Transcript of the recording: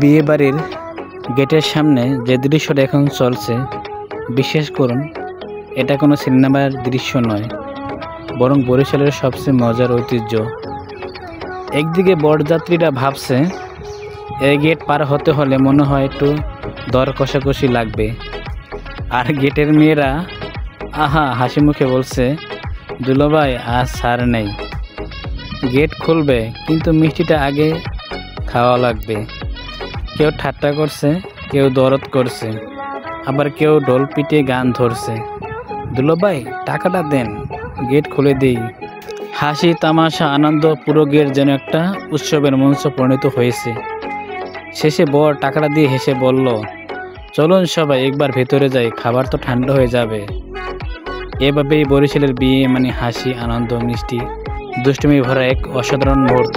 বিয়ে বাড়ির গেটের সামনে যে দৃশ্যটা এখন চলছে, বিশ্বাস করুন এটা কোনো সিনেমার দৃশ্য নয়, বরং বরিশালের সবচেয়ে মজার ঐতিহ্য। একদিকে বরযাত্রীরা ভাবছে এই গেট পার হতে হলে মনে হয় একটু দর কষাকষি লাগবে, আর গেটের মেয়েরা আহা হাসি মুখে বলছে, দুলাভাই আজ ছাড় নেই, গেট খুলবে কিন্তু মিষ্টিটা আগে খাওয়া লাগবে। কেউ ঠাট্টা করছে, কেউ দরদ করছে, আবার কেউ ঢোল পিটিয়ে গান ধরছে, দুলাভাই টাকাটা দেন, গেট খুলে দিই। হাসি তামাশা আনন্দ, পুরো গেট যেন একটা উৎসবের মঞ্চ পরিণত হয়েছে। শেষে বর টাকাটা দিয়ে হেসে বলল, চলুন সবাই একবার ভেতরে যাই, খাবার তো ঠান্ডা হয়ে যাবে। এভাবেই বরিশালের বিয়ে মানে হাসি, আনন্দ, মিষ্টি, দুষ্টুমি ভরা এক অসাধারণ মুহূর্ত।